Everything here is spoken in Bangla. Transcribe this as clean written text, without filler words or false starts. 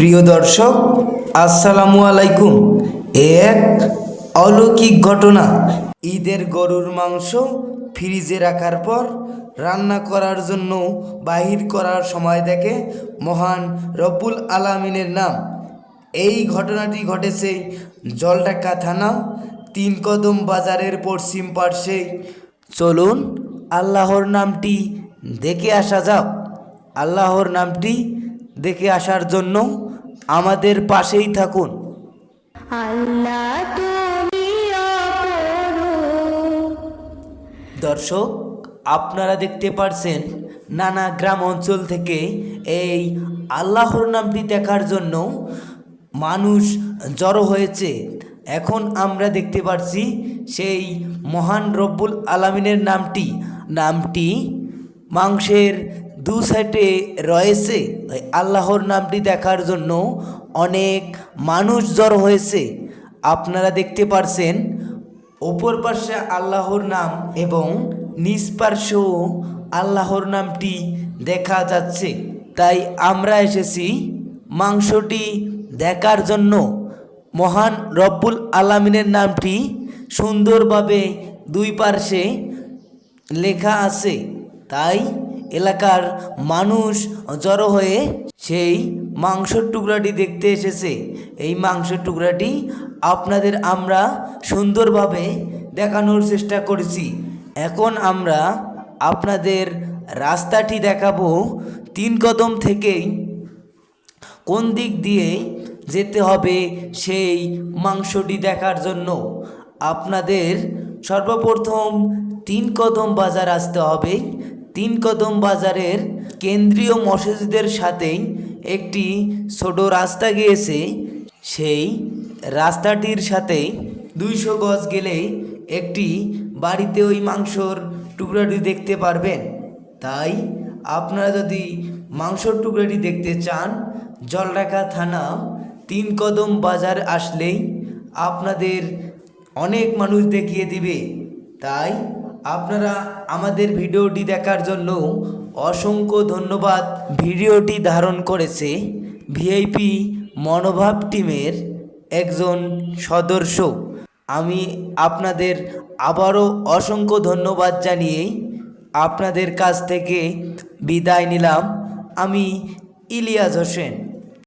প্রিয় দর্শক, আসসালামু আলাইকুম। এক অলৌকিক ঘটনা। ঈদের গরুর মাংস ফ্রিজে রাখার পর রান্না করার জন্য বাহির করার সময় দেখে মহান রব্বুল আলামিনের নাম। এই ঘটনাটি ঘটেছে জলঢাকা থানা তিন কদম বাজারের পশ্চিম পার্শ্বে। চলুন আল্লাহর নামটি দেখে আসা যাক। আল্লাহর নামটি দেখে আসার জন্য আমাদের পাশেই থাকুন। আল্লাহ তুমি অপরূপ। দর্শক, আপনারা দেখতে পারছেন নানা গ্রাম অঞ্চল থেকে এই আল্লাহর নামটি দেখার জন্য মানুষ জড়ো হয়েছে। এখন আমরা দেখতে পারছি সেই মহান রব্বুল আলামিনের নামটি মাংসের দু সাইডে রয়েছে। ওই আল্লাহর নামটি দেখার জন্য অনেক মানুষ জড়ো হয়েছে। আপনারা দেখতে পারছেন ওপর পাশে আল্লাহর নাম এবং নিচ পার্শ্বেও আল্লাহর নামটি দেখা যাচ্ছে। তাই আমরা এসেছি মাংসটি দেখার জন্য। মহান রব্বুল আলামিনের নামটি সুন্দরভাবে দুই পার্শ্বে লেখা আছে। তাই এলাকার মানুষ জড়ো হয়ে সেই মাংসের টুকরাটি দেখতে এসেছে। এই মাংসের টুকরাটি আপনাদের আমরা সুন্দরভাবে দেখানোর চেষ্টা করেছি। এখন আমরা আপনাদের রাস্তাটি দেখাবো তিন কদম থেকেই কোন দিক দিয়ে যেতে হবে সেই মাংসটি দেখার জন্য। আপনাদের সর্বপ্রথম তিন কদম বাজার আসতে হবে। তিন কদম বাজারের কেন্দ্রীয় মসজিদের সাথেই একটি ছোট রাস্তা গিয়েছে। সেই রাস্তাটির সাথে 200 গজ গেলে একটি বাড়িতে ওই মাংসর টুকরাটি দেখতে পারবেন। তাই আপনারা যদি মাংসর টুকরাটি দেখতে চান, জলঢাকা থানা তিন কদম বাজার আসলেই আপনাদের অনেক মানুষ দেখিয়ে দিবে। তাই আপনারা আমাদের ভিডিওটি দেখার জন্য অসংখ্য ধন্যবাদ। ভিডিওটি ধারণ করেছে ভিআইপি মনোভাব টিমের একজন সদস্য। আমি আপনাদের আবারও অসংখ্য ধন্যবাদ জানিয়ে আপনাদের কাছ থেকে বিদায় নিলাম। আমি ইলিয়াস হোসেন।